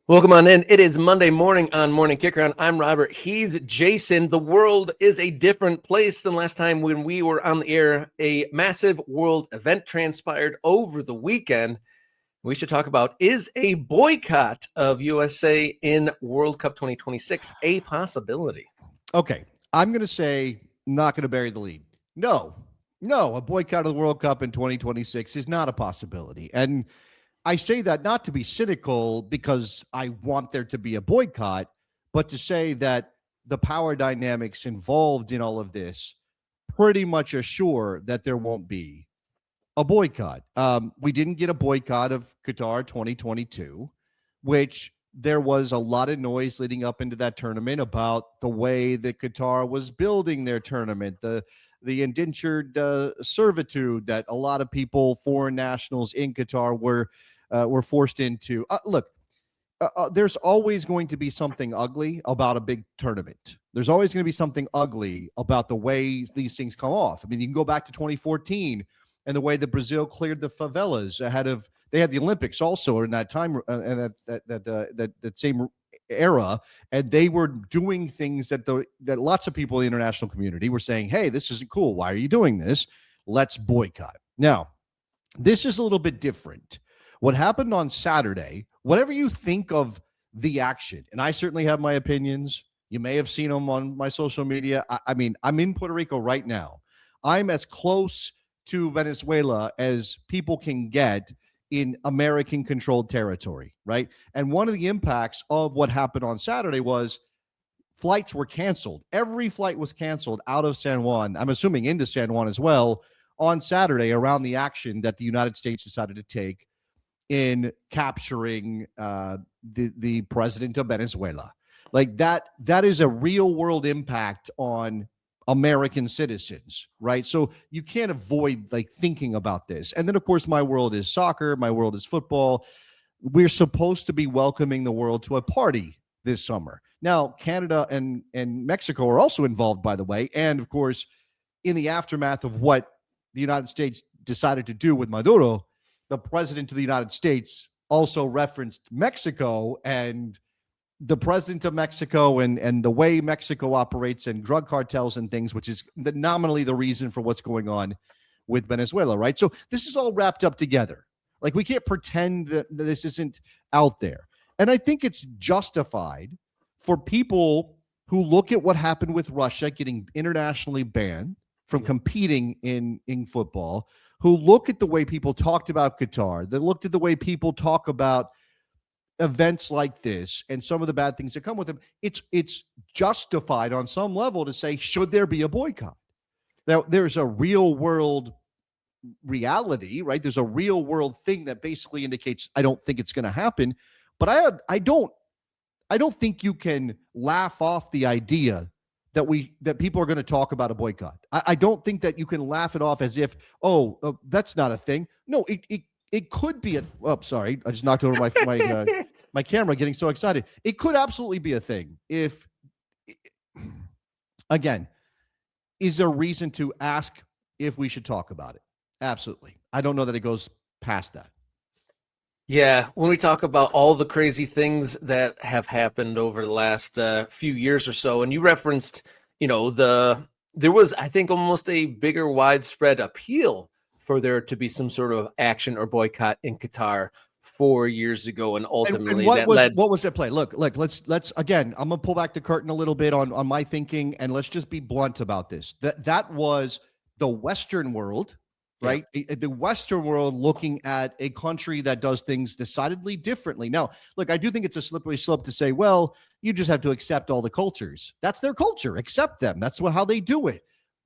Welcome on in. It is Monday morning on Morning Kickaround. I'm Robert. He's Jason. The world is a different place than last time when we were on the air. A massive world event transpired over the weekend. We should talk about, is a boycott of USA in World Cup 2026 a possibility? Okay, I'm going to say, not going to bury the lead. No, a boycott of the World Cup in 2026 is not a possibility. And I say that not to be cynical because I want there to be a boycott, but to say that the power dynamics involved in all of this pretty much assure that there won't be a boycott. We didn't get a boycott of Qatar 2022, which there was a lot of noise leading up into that tournament about the way that Qatar was building their tournament, the indentured servitude that a lot of people, foreign nationals in Qatar, were forced into. Look, there's always going to be something ugly about a big tournament. There's always going to be something ugly about the way these things come off. I mean, you can go back to 2014 and the way that Brazil cleared the favelas ahead of. They had the Olympics also in that time, and that same era, and they were doing things that lots of people in the international community were saying, "Hey, this isn't cool. Why are you doing this? Let's boycott." Now, this is a little bit different. What happened on Saturday, whatever you think of the action, and I certainly have my opinions. You may have seen them on my social media. I mean, I'm in Puerto Rico right now. I'm as close to Venezuela as people can get in American-controlled territory, right? And one of the impacts of what happened on Saturday was flights were canceled. Every flight was canceled out of San Juan, I'm assuming into San Juan as well, on Saturday around the action that the United States decided to take in capturing the president of Venezuela. Like that is a real world impact on American citizens, right? So you can't avoid like thinking about this. And then of course my world is soccer, my world is football. We're supposed to be welcoming the world to a party this summer. Now, Canada and Mexico are also involved, by the way. And of course, in the aftermath of what the United States decided to do with Maduro, the president of the United States also referenced Mexico and the president of Mexico and the way Mexico operates and drug cartels and things, which is nominally the reason for what's going on with Venezuela, right? So this is all wrapped up together. Like we can't pretend that this isn't out there. And I think it's justified for people who look at what happened with Russia getting internationally banned from competing in football, who look at the way people talked about Qatar, that looked at the way people talk about events like this and some of the bad things that come with them. It's justified on some level to say, should there be a boycott? Now, there's a real world reality, right? There's a real world thing that basically indicates I don't think it's going to happen, but I don't think you can laugh off the idea that people are going to talk about a boycott. I don't think that you can laugh it off as if, that's not a thing. No, it could be sorry, I just knocked over my camera getting so excited. It could absolutely be a thing. If, again, is there reason to ask if we should talk about it? Absolutely. I don't know that it goes past that. Yeah, when we talk about all the crazy things that have happened over the last few years or so, and you referenced, there was, I think, almost a bigger widespread appeal for there to be some sort of action or boycott in Qatar 4 years ago, and ultimately what was at play? Look, let's again. I'm gonna pull back the curtain a little bit on my thinking, and let's just be blunt about this. That was the Western world. Right? Yeah. The Western world looking at a country that does things decidedly differently. Now, look, I do think it's a slippery slope to say, well, you just have to accept all the cultures. That's their culture. Accept them. That's how they do it.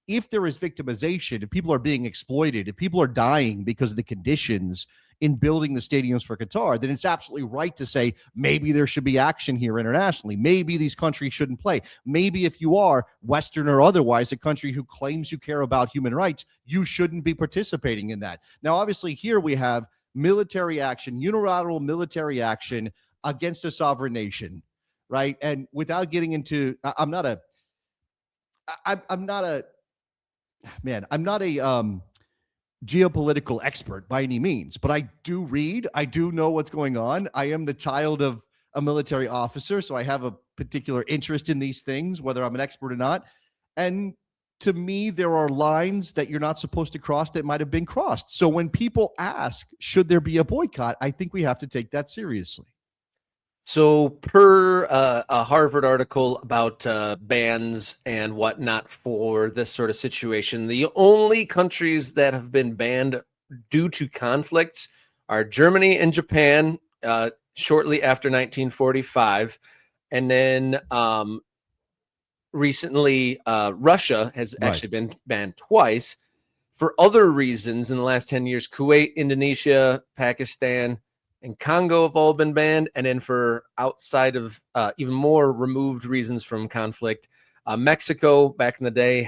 If there is victimization, if people are being exploited, if people are dying because of the conditions in building the stadiums for Qatar, then it's absolutely right to say maybe there should be action here internationally. Maybe these countries shouldn't play. Maybe if you are Western or otherwise a country who claims you care about human rights, you shouldn't be participating in that. Now, obviously, here we have military action, unilateral military action against a sovereign nation, right? And without getting into, I'm not a geopolitical expert by any means, but I do read, I do know what's going on. I am the child of a military officer, so I have a particular interest in these things, whether I'm an expert or not. And to me, there are lines that you're not supposed to cross that might have been crossed. So when people ask, should there be a boycott, I think we have to take that seriously. So, per a Harvard article about bans and whatnot for this sort of situation, the only countries that have been banned due to conflicts are Germany and Japan shortly after 1945. And then recently, Russia has actually been banned twice. For other reasons, in the last 10 years, Kuwait, Indonesia, Pakistan, and Congo have all been banned. And then for outside of even more removed reasons from conflict, Mexico back in the day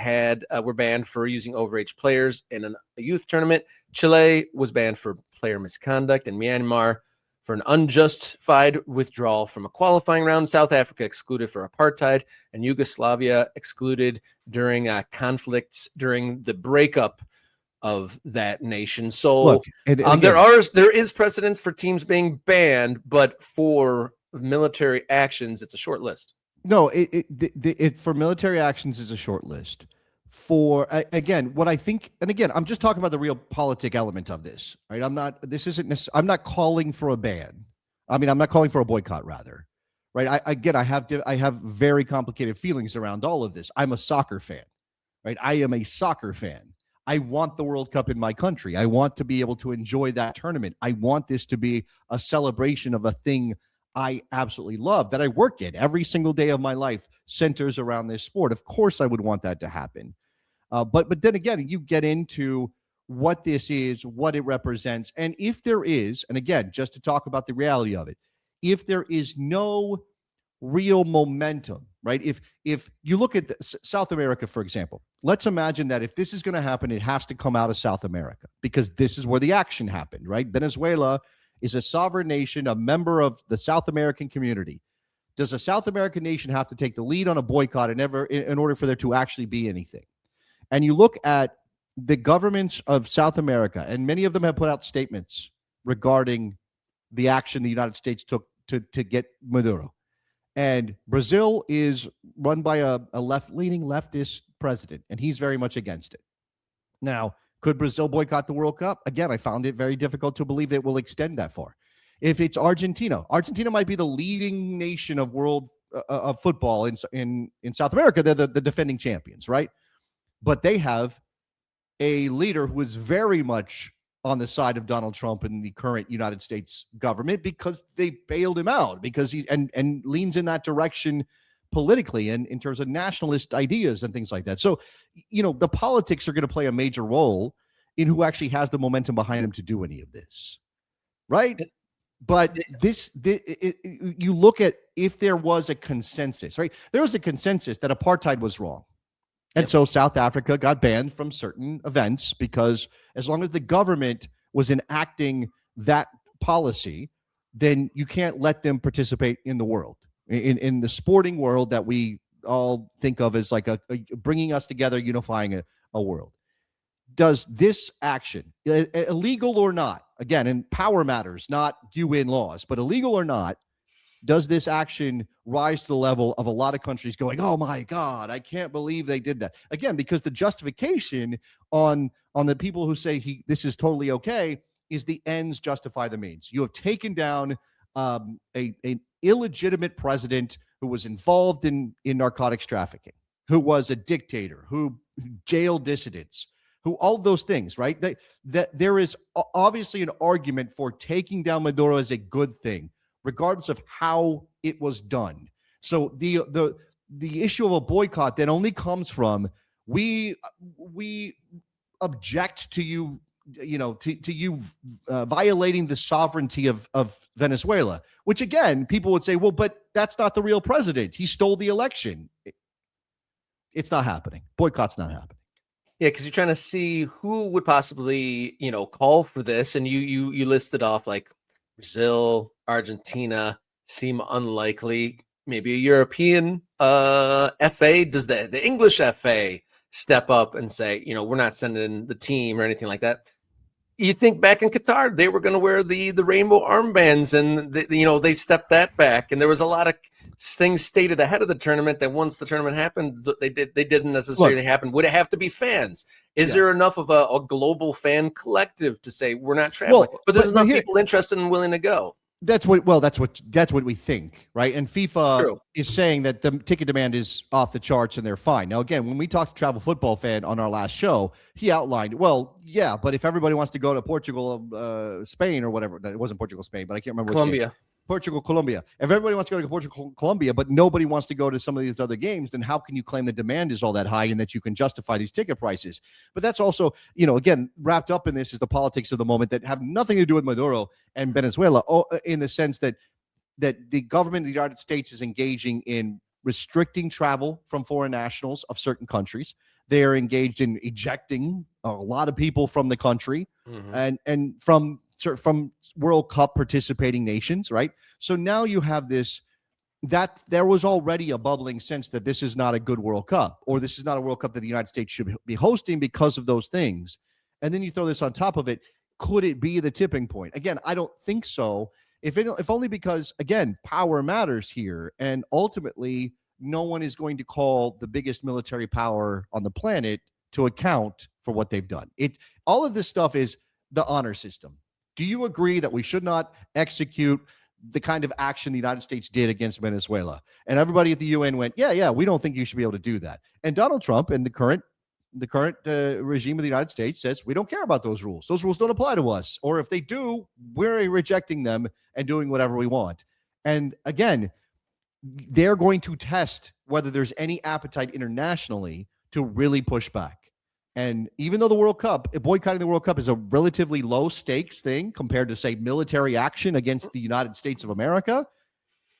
were banned for using overage players in a youth tournament. Chile was banned for player misconduct, and Myanmar for an unjustified withdrawal from a qualifying round. South Africa excluded for apartheid, and Yugoslavia excluded during conflicts during the breakup of that nation. So look, and again, there is precedence for teams being banned, but for military actions, it's a short list. No, it for military actions is a short list. For again, what I think, and again, I'm just talking about the real politic element of this, right? I'm not calling for a ban. I mean, I'm not calling for a boycott, rather, right? I have very complicated feelings around all of this. I'm a soccer fan, right? I am a soccer fan. I want the World Cup in my country. I want to be able to enjoy that tournament. I want this to be a celebration of a thing I absolutely love, that I work in. Every single day of my life centers around this sport. Of course, I would want that to happen. But then again, you get into what this is, what it represents. And if there is, and again, just to talk about the reality of it, if there is no real momentum, right? If you look at South America, for example, let's imagine that if this is going to happen, it has to come out of South America, because this is where the action happened, right? Venezuela is a sovereign nation, a member of the South American community. Does a South American nation have to take the lead on a boycott in order for there to actually be anything? And you look at the governments of South America, and many of them have put out statements regarding the action the United States took to get Maduro. And Brazil is run by a left-leaning leftist president, and he's very much against it. Now, could Brazil boycott the World Cup? Again, I found it very difficult to believe it will extend that far. If it's Argentina might be the leading nation of world of football in South America. They're the defending champions, right? But they have a leader who is very much on the side of Donald Trump and the current United States government, because they bailed him out, because he and leans in that direction politically and in terms of nationalist ideas and things like that. So, the politics are going to play a major role in who actually has the momentum behind him to do any of this, right? But you look at, if there was a consensus, right? There was a consensus that apartheid was wrong. And so South Africa got banned from certain events, because as long as the government was enacting that policy, then you can't let them participate in the world, in the sporting world that we all think of as like a bringing us together, unifying a world. Does this action, illegal or not, again, and power matters, not UN laws, but illegal or not, does this action rise to the level of a lot of countries going, oh my God, I can't believe they did that? Again, because the justification on the people who say this is totally okay is the ends justify the means. You have taken down an illegitimate president who was involved in narcotics trafficking, who was a dictator, who jailed dissidents, who all those things, right? That there is obviously an argument for taking down Maduro as a good thing, regardless of how it was done. So the issue of a boycott then only comes from we object to you, to you violating the sovereignty of Venezuela, which again, people would say, well, but that's not the real president. He stole the election. It's not happening. Boycott's not happening. Yeah, because you're trying to see who would possibly, call for this, and you listed off like Brazil, Argentina seem unlikely. Maybe a European FA. Does the English FA step up and say, we're not sending the team or anything like that? You think back in Qatar, they were going to wear the rainbow armbands, and they stepped that back, and there was a lot of things stated ahead of the tournament that once the tournament happened, they didn't necessarily happen. Would it have to be fans? Is there enough of a global fan collective to say we're not traveling? But there's enough people interested and willing to go. That's what we think, right? And FIFA is saying that the ticket demand is off the charts and they're fine. Now, again, when we talked to Travel Football Fan on our last show, he outlined, but if everybody wants to go to Portugal, Spain, or whatever, it wasn't Portugal, Spain, but I can't remember. Colombia. Portugal, Colombia. If everybody wants to go to Portugal, Colombia, but nobody wants to go to some of these other games, then how can you claim the demand is all that high and that you can justify these ticket prices? But that's also, again, wrapped up in this is the politics of the moment that have nothing to do with Maduro and Venezuela, in the sense that the government of the United States is engaging in restricting travel from foreign nationals of certain countries. They are engaged in ejecting a lot of people from the country and from World Cup participating nations, right? So now you have this, that there was already a bubbling sense that this is not a good World Cup, or this is not a World Cup that the United States should be hosting because of those things. And then you throw this on top of it. Could it be the tipping point? Again, I don't think so. If only because, again, power matters here. And ultimately, no one is going to call the biggest military power on the planet to account for what they've done. All of this stuff is the honor system. Do you agree that we should not execute the kind of action the United States did against Venezuela? And everybody at the UN went, yeah, we don't think you should be able to do that. And Donald Trump and the current regime of the United States says, we don't care about those rules. Those rules don't apply to us. Or if they do, we're rejecting them and doing whatever we want. And again, they're going to test whether there's any appetite internationally to really push back. And even though boycotting the World Cup is a relatively low stakes thing compared to, say, military action against the United States of America,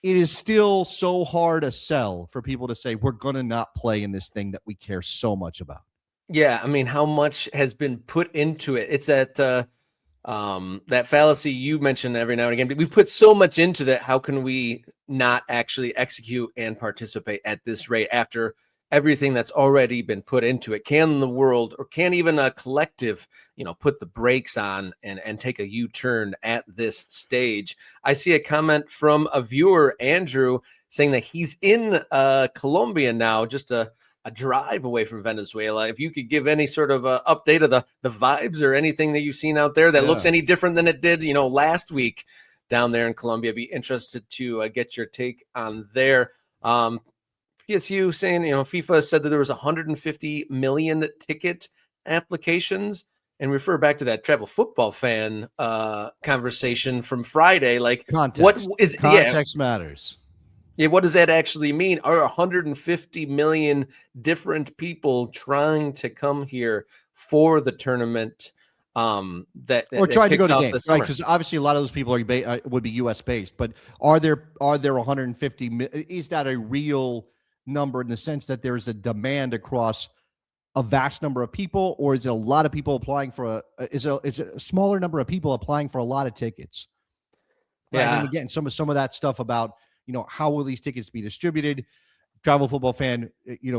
it is still so hard to sell for people to say, we're going to not play in this thing that we care so much about. Yeah, I mean, how much has been put into it? It's that fallacy you mentioned every now and again. We've put so much into that. How can we not actually execute and participate at this rate after everything that's already been put into it? Can the world, or can even a collective, put the brakes on and take a U-turn at this stage? I see a comment from a viewer, Andrew, saying that he's in Colombia now, just a drive away from Venezuela. If you could give any sort of update of the vibes or anything that you've seen out there that looks any different than it did, last week down there in Colombia, be interested to get your take on there. PSU saying, FIFA said that there was 150 million ticket applications, and refer back to that Travel Football Fan conversation from Friday. Like, context matters. Yeah, what does that actually mean? Are 150 million different people trying to come here for the tournament? That trying to go to games, right? Because obviously a lot of those people would be U.S. based, but are there 150? Is that a real number in the sense that there's a demand across a vast number of people, or is it a lot of people applying for is it a smaller number of people applying for a lot of tickets? Right? Yeah. And again, some of that stuff about, how will these tickets be distributed? Travel Football Fan,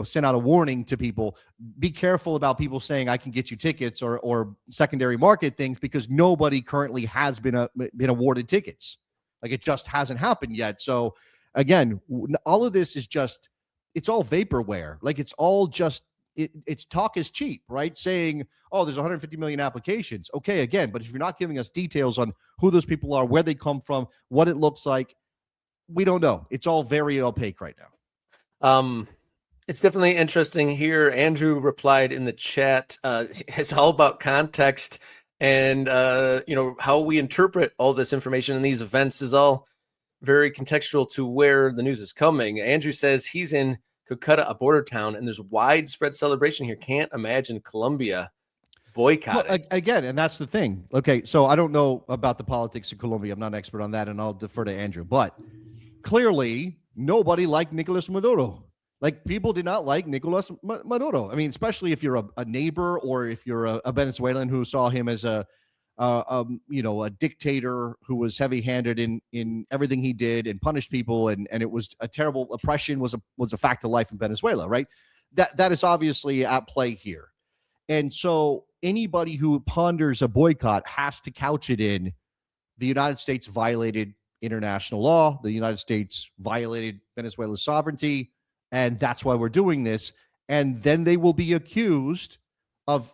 sent out a warning to people. Be careful about people saying I can get you tickets or secondary market things, because nobody currently has been awarded tickets. Like, it just hasn't happened yet. So again, all of this is just, it's all vaporware. Like, it's all just, it's talk is cheap, right? Saying, oh, there's 150 million applications. Okay, again, but if you're not giving us details on who those people are, where they come from, what it looks like, we don't know. It's all very opaque right now. It's definitely interesting here. Andrew replied in the chat, it's all about context, and how we interpret all this information in these events is all very contextual to where the news is coming. Andrew says he's in Calcutta, a border town, and there's widespread celebration here. Can't imagine Colombia boycotting. Well, again, and that's the thing. Okay, so I don't know about the politics of Colombia. I'm not an expert on that, and I'll defer to Andrew. But clearly, nobody liked Nicolas Maduro. Like, people did not like Nicolas Maduro. I mean, especially if you're a neighbor, or if you're a Venezuelan who saw him as a dictator who was heavy-handed in everything he did and punished people, and it was a terrible oppression was a fact of life in Venezuela, right? That is obviously at play here. And so anybody who ponders a boycott has to couch it in the United States violated international law. The United States violated Venezuela's sovereignty, and that's why we're doing this. And then they will be accused of,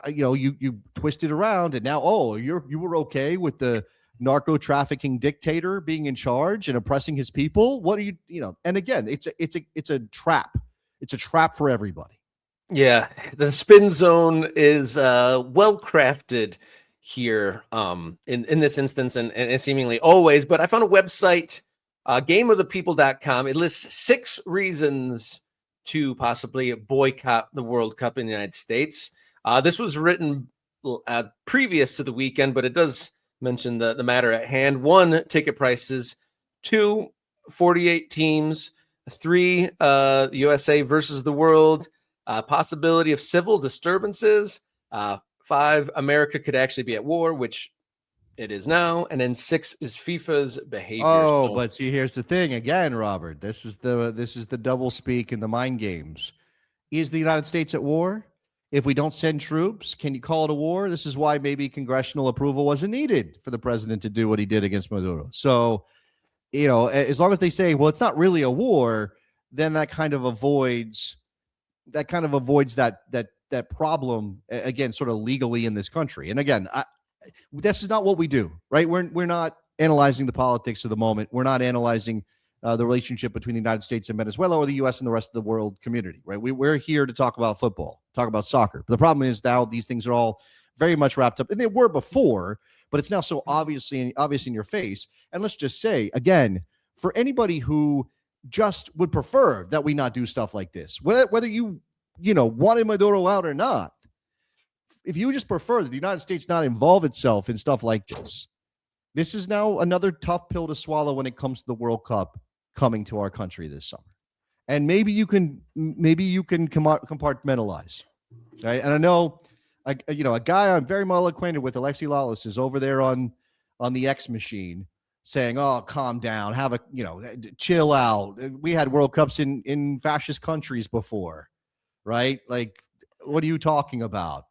you twist it around, and now, you were okay with the narco trafficking dictator being in charge and oppressing his people. What are you? And again, it's a trap. It's a trap for everybody. Yeah, the spin zone is well crafted here in this instance and seemingly always. But I found a website, gameofthepeople.com. It lists 6 reasons to possibly boycott the World Cup in the United States. This was written previous to the weekend, but it does mention the matter at hand. 1, ticket prices. 2, 48 teams. 3, USA versus the world. Possibility of civil disturbances. 5, America could actually be at war, which it is now. And then 6 is FIFA's behavior. But see, here's the thing again, Robert. This is the double speak and the mind games. Is the United States at war? If we don't send troops, can you call it a war? This is why maybe congressional approval wasn't needed for the president to do what he did against Maduro. So, as long as they say, well, it's not really a war, then that kind of avoids that problem again, sort of legally in this country. And again, this is not what we do, right? We're not analyzing the politics of the moment. We're not analyzing the relationship between the United States and Venezuela or the U.S. and the rest of the world community, right? We're here to talk about football, talk about soccer. But the problem is now these things are all very much wrapped up, and they were before, but it's now so obvious in your face. And let's just say, again, for anybody who just would prefer that we not do stuff like this, whether you wanted Maduro out or not, if you just prefer that the United States not involve itself in stuff like this, this is now another tough pill to swallow when it comes to the World Cup coming to our country this summer. And maybe you can compartmentalize, right? And I know, a guy I'm very well acquainted with, Alexi Lawless, is over there on the X machine saying, "Oh, calm down, have chill out. We had World Cups in fascist countries before, right? Like, what are you talking about?"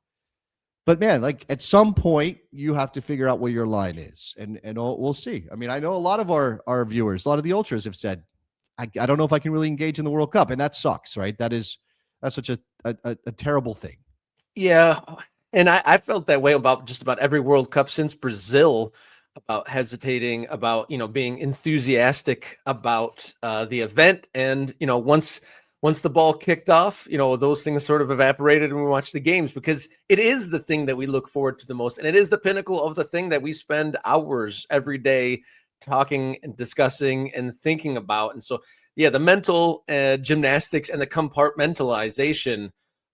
But man, like, at some point you have to figure out where your line is, and we'll see. I mean, I know a lot of our viewers, a lot of the ultras have said, I don't know if I can really engage in the World Cup, and that sucks, right? That's such a terrible thing. Yeah, and I felt that way about just about every World Cup since Brazil, about hesitating, about being enthusiastic about the event, and once the ball kicked off, those things sort of evaporated and we watched the games, because it is the thing that we look forward to the most. And it is the pinnacle of the thing that we spend hours every day talking and discussing and thinking about. And so, yeah, the mental gymnastics and the compartmentalization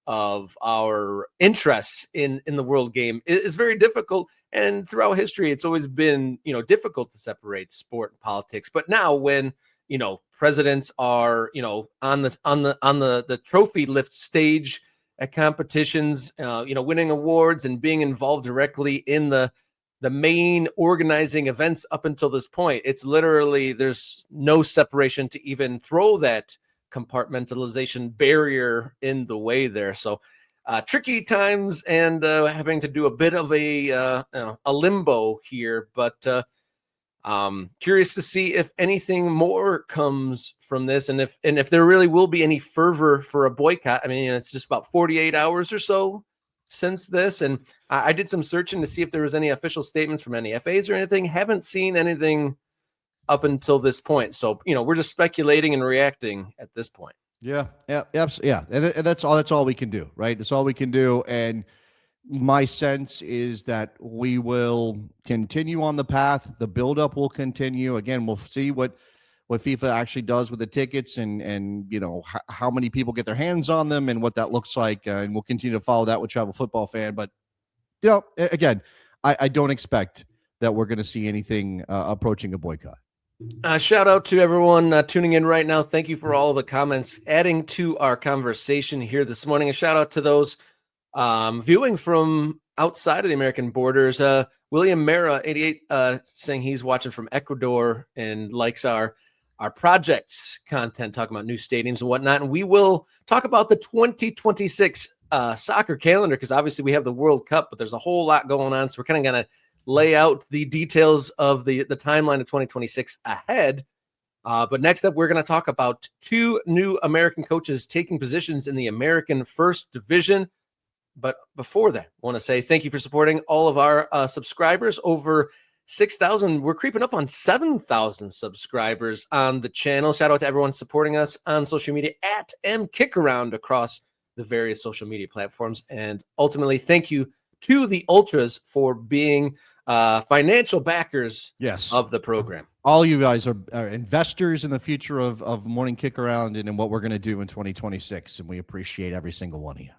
of our interests in the world game is very difficult. And throughout history, it's always been, difficult to separate sport and politics. But now when presidents are, on the trophy lift stage at competitions, winning awards and being involved directly in the main organizing events up until this point, it's literally, there's no separation to even throw that compartmentalization barrier in the way there. So tricky times, and having to do a bit of a limbo here, but curious to see if anything more comes from this, and if there really will be any fervor for a boycott. I mean, it's just about 48 hours or so since this, and I did some searching to see if there was any official statements from any FAs or anything. Haven't seen anything up until this point, so we're just speculating and reacting at this point. Yeah, and that's all we can do, right? That's all we can do. And my sense is that we will continue on the path. The buildup will continue. Again, we'll see what FIFA actually does with the tickets, and how many people get their hands on them and what that looks like. And we'll continue to follow that with Travel Football Fan. But again, I don't expect that we're going to see anything approaching a boycott. Shout out to everyone tuning in right now. Thank you for all the comments adding to our conversation here this morning. A shout out to those viewing from outside of the American borders. William Mera, 88, saying he's watching from Ecuador and likes our our projects content, talking about new stadiums and whatnot. And we will talk about the 2026 soccer calendar, because obviously we have the World Cup, but there's a whole lot going on. So we're kind of going to lay out the details of the timeline of 2026 ahead. But next up, we're going to talk about 2 new American coaches taking positions in the American First Division. But before that, I want to say thank you for supporting all of our subscribers. Over 6,000. We're creeping up on 7,000 subscribers on the channel. Shout out to everyone supporting us on social media at MKickaround across the various social media platforms. And ultimately, thank you to the Ultras for being financial backers of the program. All you guys are investors in the future of Morning Kick Around and in what we're going to do in 2026. And we appreciate every single one of you.